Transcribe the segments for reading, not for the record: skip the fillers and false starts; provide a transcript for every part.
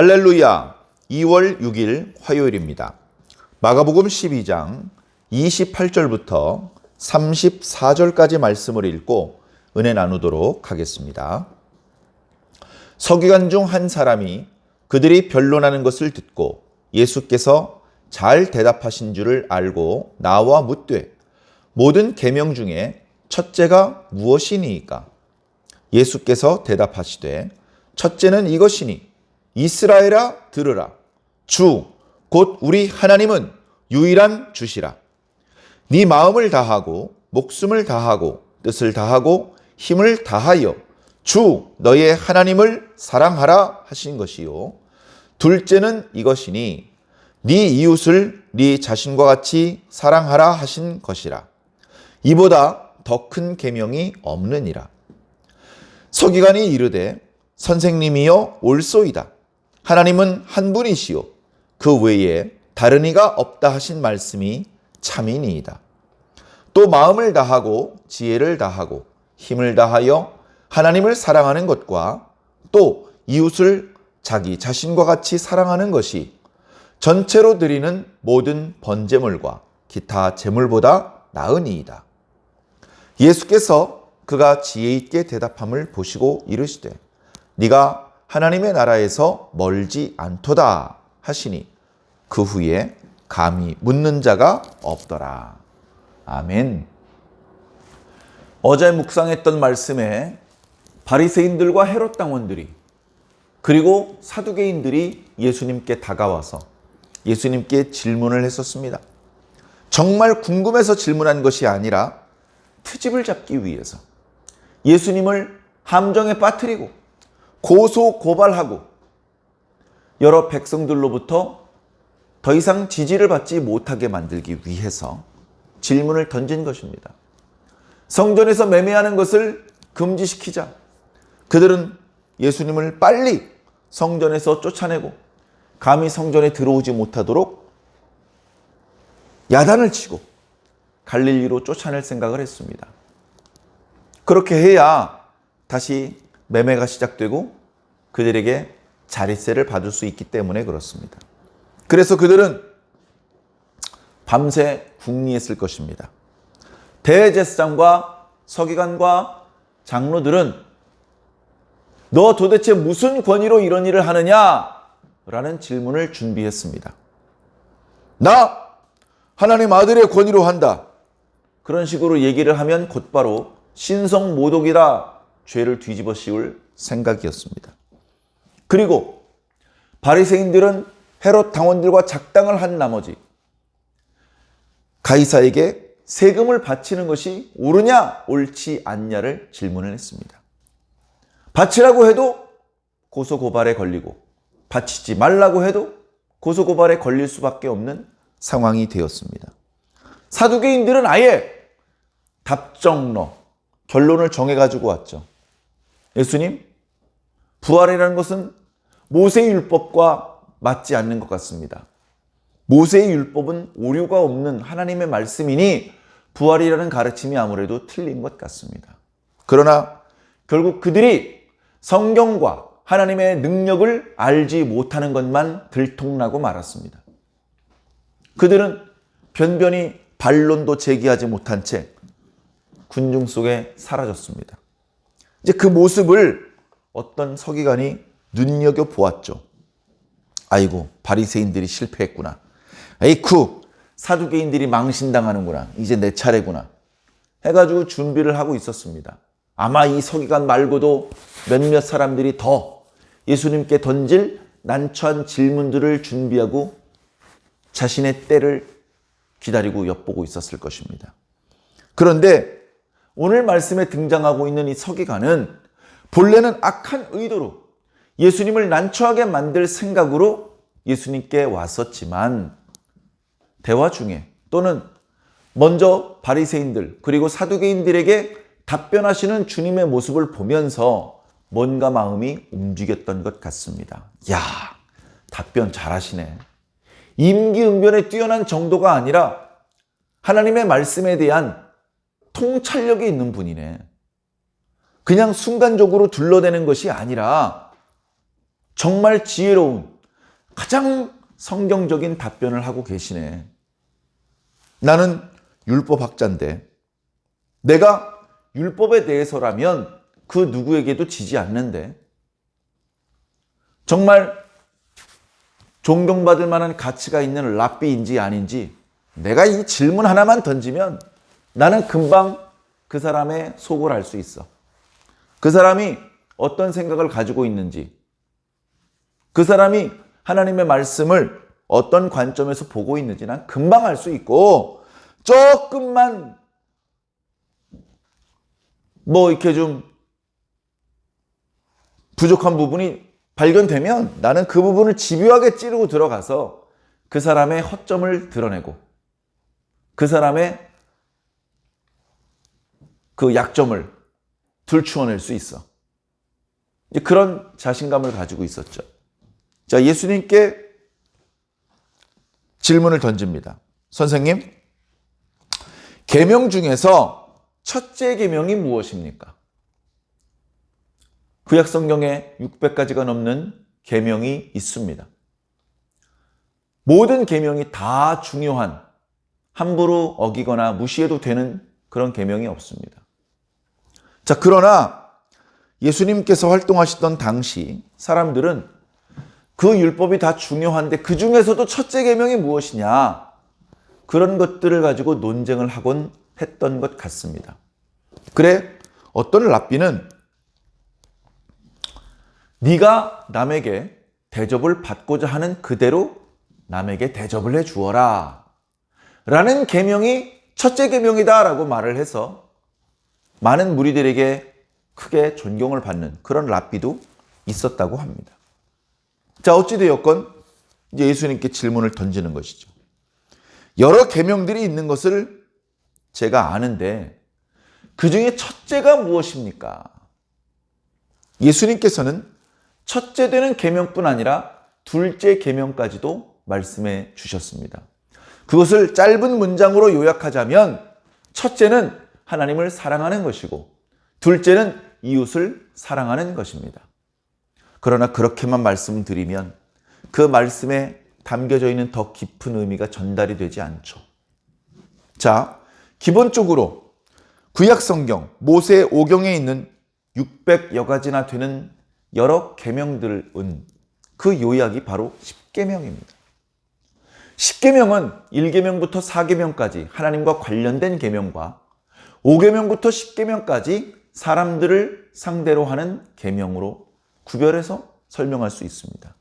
할렐루야! 2월 6일 화요일입니다. 마가복음 12장 28절부터 34절까지 말씀을 읽고 은혜 나누도록 하겠습니다. 서기관 중 한 사람이 그들이 변론하는 것을 듣고 예수께서 잘 대답하신 줄을 알고 나와 묻되 모든 계명 중에 첫째가 무엇이니이까? 예수께서 대답하시되 첫째는 이것이니 이스라엘아 들으라. 주 곧 우리 하나님은 유일한 주시라. 네 마음을 다하고 목숨을 다하고 뜻을 다하고 힘을 다하여 주 너의 하나님을 사랑하라 하신 것이요. 둘째는 이것이니 네 이웃을 네 자신과 같이 사랑하라 하신 것이라. 이보다 더 큰 계명이 없느니라. 서기관이 이르되 선생님이여 옳소이다. 하나님은 한 분이시요 그 외에 다른 이가 없다 하신 말씀이 참이니이다. 또 마음을 다하고 지혜를 다하고 힘을 다하여 하나님을 사랑하는 것과 또 이웃을 자기 자신과 같이 사랑하는 것이 전체로 드리는 모든 번제물과 기타 제물보다 나으니이다. 예수께서 그가 지혜 있게 대답함을 보시고 이르시되 네가 하나님의 나라에서 멀지 않도다 하시니 그 후에 감히 묻는 자가 없더라. 아멘. 어제 묵상했던 말씀에 바리새인들과 헤롯 당원들이 그리고 사두개인들이 예수님께 다가와서 예수님께 질문을 했었습니다. 정말 궁금해서 질문한 것이 아니라 트집을 잡기 위해서 예수님을 함정에 빠뜨리고 고소 고발하고 여러 백성들로부터 더 이상 지지를 받지 못하게 만들기 위해서 질문을 던진 것입니다. 성전에서 매매하는 것을 금지시키자 그들은 예수님을 빨리 성전에서 쫓아내고 감히 성전에 들어오지 못하도록 야단을 치고 갈릴리로 쫓아낼 생각을 했습니다. 그렇게 해야 다시 매매가 시작되고 그들에게 자릿세를 받을 수 있기 때문에 그렇습니다. 그래서 그들은 밤새 궁리했을 것입니다. 대제사장과 서기관과 장로들은 너 도대체 무슨 권위로 이런 일을 하느냐? 라는 질문을 준비했습니다. 나 하나님 아들의 권위로 한다. 그런 식으로 얘기를 하면 곧바로 신성모독이라 죄를 뒤집어 씌울 생각이었습니다. 그리고 바리새인들은 헤롯 당원들과 작당을 한 나머지 가이사에게 세금을 바치는 것이 옳으냐 옳지 않냐를 질문을 했습니다. 바치라고 해도 고소고발에 걸리고 바치지 말라고 해도 고소고발에 걸릴 수밖에 없는 상황이 되었습니다. 사두개인들은 아예 답정너 결론을 정해가지고 왔죠. 예수님, 부활이라는 것은 모세의 율법과 맞지 않는 것 같습니다. 모세의 율법은 오류가 없는 하나님의 말씀이니 부활이라는 가르침이 아무래도 틀린 것 같습니다. 그러나 결국 그들이 성경과 하나님의 능력을 알지 못하는 것만 들통나고 말았습니다. 그들은 변변히 반론도 제기하지 못한 채 군중 속에 사라졌습니다. 이제 그 모습을 어떤 서기관이 눈여겨보았죠. 아이고, 바리새인들이 실패했구나. 에이쿠, 사두개인들이 망신당하는구나. 이제 내 차례구나. 해가지고 준비를 하고 있었습니다. 아마 이 서기관 말고도 몇몇 사람들이 더 예수님께 던질 난처한 질문들을 준비하고 자신의 때를 기다리고 엿보고 있었을 것입니다. 그런데 오늘 말씀에 등장하고 있는 이 서기관은 본래는 악한 의도로 예수님을 난처하게 만들 생각으로 예수님께 왔었지만 대화 중에 또는 먼저 바리새인들 그리고 사두개인들에게 답변하시는 주님의 모습을 보면서 뭔가 마음이 움직였던 것 같습니다. 야, 답변 잘하시네. 임기응변에 뛰어난 정도가 아니라 하나님의 말씀에 대한 통찰력이 있는 분이네. 그냥 순간적으로 둘러대는 것이 아니라 정말 지혜로운 가장 성경적인 답변을 하고 계시네. 나는 율법학자인데 내가 율법에 대해서라면 그 누구에게도 지지 않는데 정말 존경받을 만한 가치가 있는 랍비인지 아닌지 내가 이 질문 하나만 던지면 나는 금방 그 사람의 속을 알 수 있어. 그 사람이 어떤 생각을 가지고 있는지, 그 사람이 하나님의 말씀을 어떤 관점에서 보고 있는지 난 금방 알 수 있고, 조금만 이렇게 좀 부족한 부분이 발견되면 나는 그 부분을 집요하게 찌르고 들어가서 그 사람의 허점을 드러내고 그 사람의 그 약점을 들추어낼 수 있어. 이제 그런 자신감을 가지고 있었죠. 자, 예수님께 질문을 던집니다. 선생님, 계명 중에서 첫째 계명이 무엇입니까? 구약 성경에 600가지가 넘는 계명이 있습니다. 모든 계명이 다 중요한, 함부로 어기거나 무시해도 되는 그런 계명이 없습니다. 자, 그러나 예수님께서 활동하시던 당시 사람들은 그 율법이 다 중요한데 그 중에서도 첫째 계명이 무엇이냐, 그런 것들을 가지고 논쟁을 하곤 했던 것 같습니다. 그래, 어떤 랍비는 네가 남에게 대접을 받고자 하는 그대로 남에게 대접을 해 주어라 라는 계명이 첫째 계명이다 라고 말을 해서 많은 무리들에게 크게 존경을 받는 그런 랍비도 있었다고 합니다. 자, 어찌되었건 이제 예수님께 질문을 던지는 것이죠. 여러 계명들이 있는 것을 제가 아는데 그 중에 첫째가 무엇입니까? 예수님께서는 첫째 되는 계명뿐 아니라 둘째 계명까지도 말씀해 주셨습니다. 그것을 짧은 문장으로 요약하자면 첫째는 하나님을 사랑하는 것이고 둘째는 이웃을 사랑하는 것입니다. 그러나 그렇게만 말씀드리면 그 말씀에 담겨져 있는 더 깊은 의미가 전달이 되지 않죠. 자, 기본적으로 구약 성경 모세 오경에 있는 600여 가지나 되는 여러 계명들은 그 요약이 바로 10계명입니다. 10계명은 1계명부터 4계명까지 하나님과 관련된 계명과 5계명부터 10계명까지 사람들을 상대로 하는 계명으로 구별해서 설명할 수 있습니다.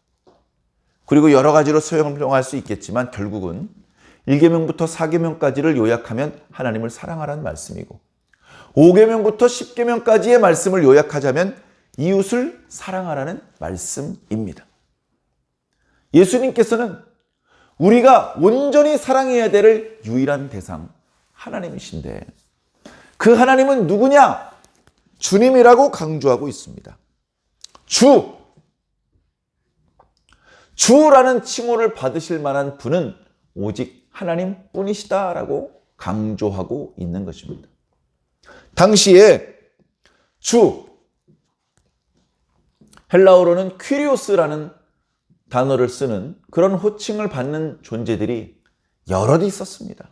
그리고 여러 가지로 설명할 수 있겠지만 결국은 1계명부터 4계명까지를 요약하면 하나님을 사랑하라는 말씀이고 5계명부터 10계명까지의 말씀을 요약하자면 이웃을 사랑하라는 말씀입니다. 예수님께서는 우리가 온전히 사랑해야 될 유일한 대상 하나님이신데 그 하나님은 누구냐? 주님이라고 강조하고 있습니다. 주라는 칭호를 받으실 만한 분은 오직 하나님뿐이시다라고 강조하고 있는 것입니다. 당시에 주, 헬라어로는 퀴리오스라는 단어를 쓰는 그런 호칭을 받는 존재들이 여럿 있었습니다.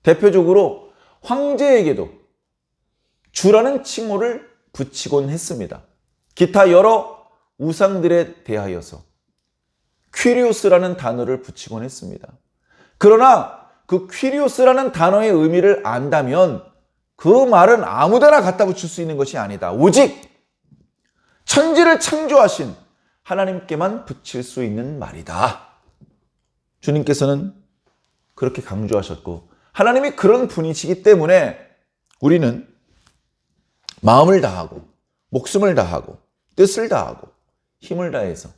대표적으로 황제에게도 주라는 칭호를 붙이곤 했습니다. 기타 여러 우상들에 대하여서 퀴리오스라는 단어를 붙이곤 했습니다. 그러나 그 퀴리오스라는 단어의 의미를 안다면 그 말은 아무데나 갖다 붙일 수 있는 것이 아니다. 오직 천지를 창조하신 하나님께만 붙일 수 있는 말이다. 주님께서는 그렇게 강조하셨고 하나님이 그런 분이시기 때문에 우리는 마음을 다하고 목숨을 다하고 뜻을 다하고 힘을 다해서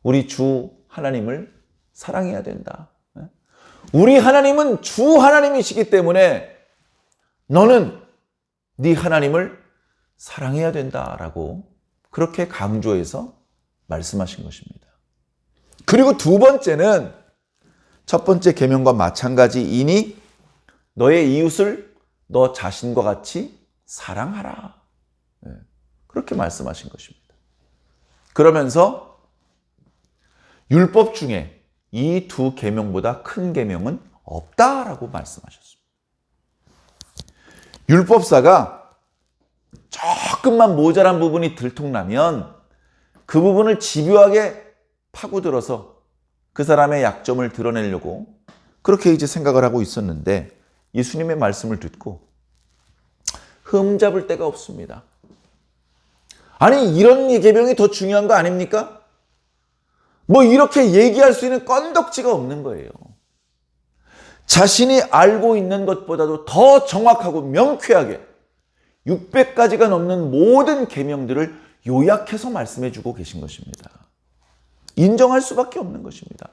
우리 주 하나님을 사랑해야 된다. 우리 하나님은 주 하나님이시기 때문에 너는 네 하나님을 사랑해야 된다라고 그렇게 강조해서 말씀하신 것입니다. 그리고 두 번째는 첫 번째 계명과 마찬가지이니 너의 이웃을 너 자신과 같이 사랑하라. 그렇게 말씀하신 것입니다. 그러면서 율법 중에 이 두 계명보다 큰 계명은 없다라고 말씀하셨습니다. 율법사가 조금만 모자란 부분이 들통나면 그 부분을 집요하게 파고들어서 그 사람의 약점을 드러내려고 그렇게 이제 생각을 하고 있었는데, 예수님의 말씀을 듣고 흠잡을 데가 없습니다. 아니, 이런 계명이 더 중요한 거 아닙니까? 뭐 이렇게 얘기할 수 있는 건덕지가 없는 거예요. 자신이 알고 있는 것보다도 더 정확하고 명쾌하게 600가지가 넘는 모든 계명들을 요약해서 말씀해 주고 계신 것입니다. 인정할 수밖에 없는 것입니다.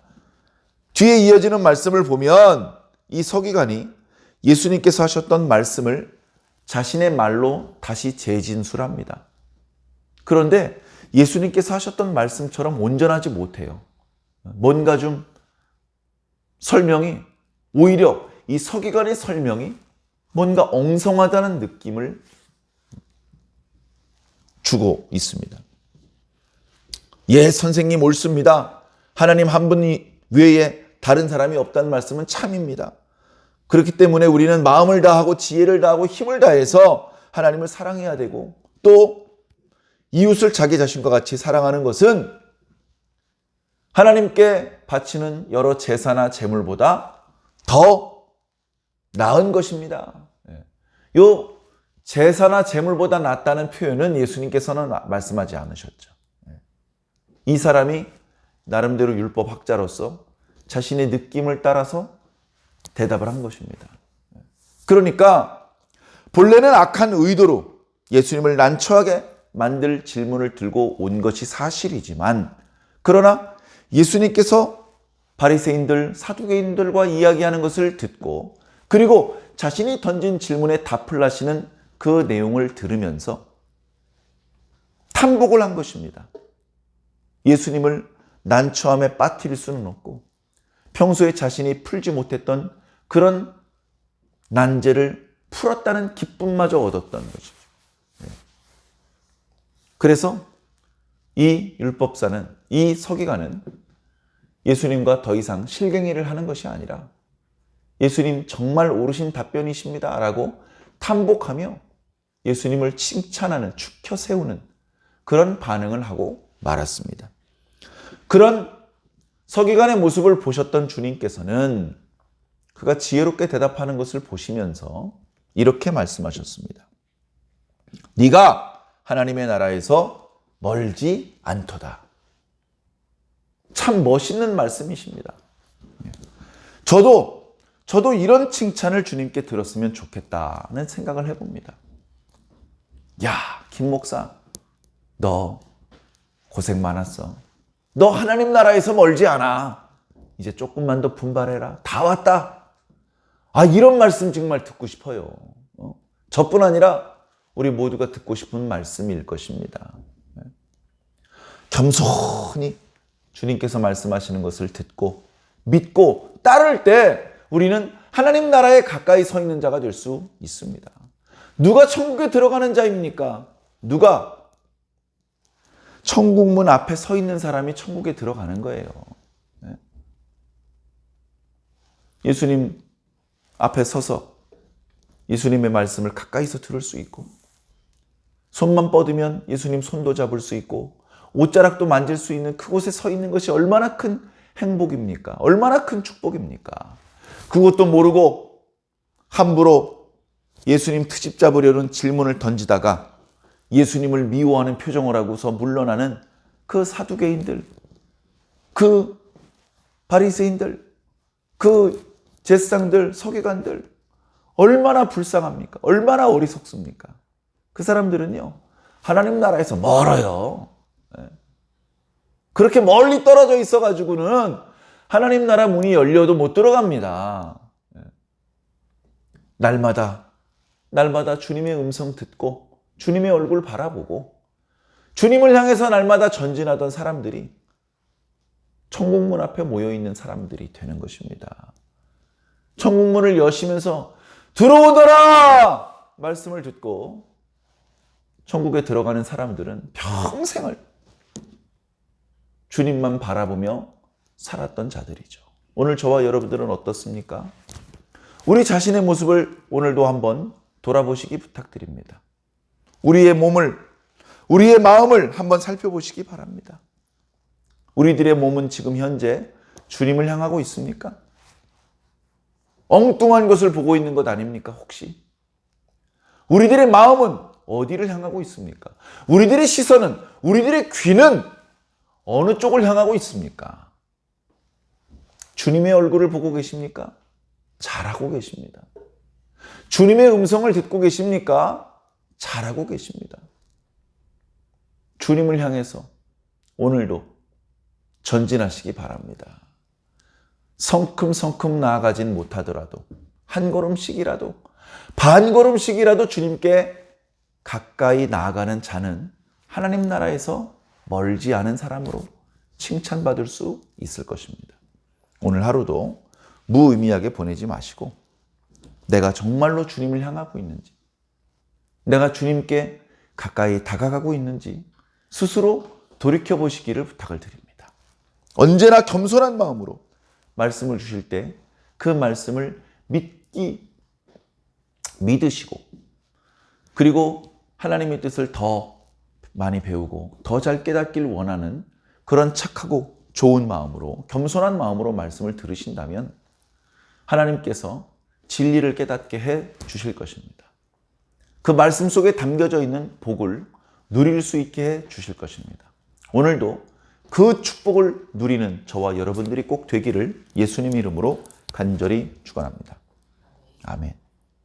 뒤에 이어지는 말씀을 보면 이 서기관이 예수님께서 하셨던 말씀을 자신의 말로 다시 재진술합니다. 그런데 예수님께서 하셨던 말씀처럼 온전하지 못해요. 뭔가 좀 설명이, 오히려 이 서기관의 설명이 뭔가 엉성하다는 느낌을 주고 있습니다. 예, 선생님 옳습니다. 하나님 한 분 외에 다른 사람이 없다는 말씀은 참입니다. 그렇기 때문에 우리는 마음을 다하고 지혜를 다하고 힘을 다해서 하나님을 사랑해야 되고, 또 이웃을 자기 자신과 같이 사랑하는 것은 하나님께 바치는 여러 제사나 제물보다 더 나은 것입니다. 요 제사나 제물보다 낫다는 표현은 예수님께서는 말씀하지 않으셨죠. 이 사람이 나름대로 율법학자로서 자신의 느낌을 따라서 대답을 한 것입니다. 그러니까 본래는 악한 의도로 예수님을 난처하게 만들 질문을 들고 온 것이 사실이지만, 그러나 예수님께서 바리새인들, 사두개인들과 이야기하는 것을 듣고, 그리고 자신이 던진 질문에 답을 하시는 그 내용을 들으면서 탐복을 한 것입니다. 예수님을 난처함에 빠뜨릴 수는 없고, 평소에 자신이 풀지 못했던 그런 난제를 풀었다는 기쁨마저 얻었던 것이죠. 그래서 이 율법사는, 이 서기관은 예수님과 더 이상 실갱이를 하는 것이 아니라 예수님 정말 옳으신 답변이십니다 라고 탐복하며 예수님을 칭찬하는, 축혀 세우는 그런 반응을 하고 말았습니다. 그런 서기관의 모습을 보셨던 주님께서는 그가 지혜롭게 대답하는 것을 보시면서 이렇게 말씀하셨습니다. 네가 하나님의 나라에서 멀지 않도다. 참 멋있는 말씀이십니다. 저도 이런 칭찬을 주님께 들었으면 좋겠다는 생각을 해봅니다. 야, 김 목사, 너 고생 많았어. 너 하나님 나라에서 멀지 않아. 이제 조금만 더 분발해라. 다 왔다. 아, 이런 말씀 정말 듣고 싶어요. 저뿐 아니라 우리 모두가 듣고 싶은 말씀일 것입니다. 겸손히 주님께서 말씀하시는 것을 듣고 믿고 따를 때 우리는 하나님 나라에 가까이 서 있는 자가 될 수 있습니다. 누가 천국에 들어가는 자입니까? 누가? 천국문 앞에 서 있는 사람이 천국에 들어가는 거예요. 예수님 앞에 서서 예수님의 말씀을 가까이서 들을 수 있고, 손만 뻗으면 예수님 손도 잡을 수 있고, 옷자락도 만질 수 있는 그곳에 서 있는 것이 얼마나 큰 행복입니까? 얼마나 큰 축복입니까? 그것도 모르고 함부로 예수님 트집 잡으려는 질문을 던지다가 예수님을 미워하는 표정을 하고서 물러나는 그 사두개인들, 그 바리새인들, 그 제사장들, 서기관들, 얼마나 불쌍합니까? 얼마나 어리석습니까? 그 사람들은요, 하나님 나라에서 멀어요. 그렇게 멀리 떨어져 있어가지고는 하나님 나라 문이 열려도 못 들어갑니다. 날마다 주님의 음성 듣고 주님의 얼굴 바라보고 주님을 향해서 날마다 전진하던 사람들이 천국문 앞에 모여있는 사람들이 되는 것입니다. 천국문을 여시면서 들어오너라! 말씀을 듣고 천국에 들어가는 사람들은 평생을 주님만 바라보며 살았던 자들이죠. 오늘 저와 여러분들은 어떻습니까? 우리 자신의 모습을 오늘도 한번 돌아보시기 부탁드립니다. 우리의 몸을, 우리의 마음을 한번 살펴보시기 바랍니다. 우리들의 몸은 지금 현재 주님을 향하고 있습니까? 엉뚱한 것을 보고 있는 것 아닙니까, 혹시? 우리들의 마음은 어디를 향하고 있습니까? 우리들의 시선은, 우리들의 귀는 어느 쪽을 향하고 있습니까? 주님의 얼굴을 보고 계십니까? 잘하고 계십니다. 주님의 음성을 듣고 계십니까? 잘하고 계십니다. 주님을 향해서 오늘도 전진하시기 바랍니다. 성큼성큼 나아가진 못하더라도 한 걸음씩이라도 반 걸음씩이라도 주님께 가까이 나아가는 자는 하나님 나라에서 멀지 않은 사람으로 칭찬받을 수 있을 것입니다. 오늘 하루도 무의미하게 보내지 마시고 내가 정말로 주님을 향하고 있는지, 내가 주님께 가까이 다가가고 있는지 스스로 돌이켜보시기를 부탁을 드립니다. 언제나 겸손한 마음으로 말씀을 주실 때 그 말씀을 믿으시고 그리고 하나님의 뜻을 더 많이 배우고 더 잘 깨닫길 원하는 그런 착하고 좋은 마음으로, 겸손한 마음으로 말씀을 들으신다면 하나님께서 진리를 깨닫게 해 주실 것입니다. 그 말씀 속에 담겨져 있는 복을 누릴 수 있게 해 주실 것입니다. 오늘도 그 축복을 누리는 저와 여러분들이 꼭 되기를 예수님 이름으로 간절히 축원합니다. 아멘.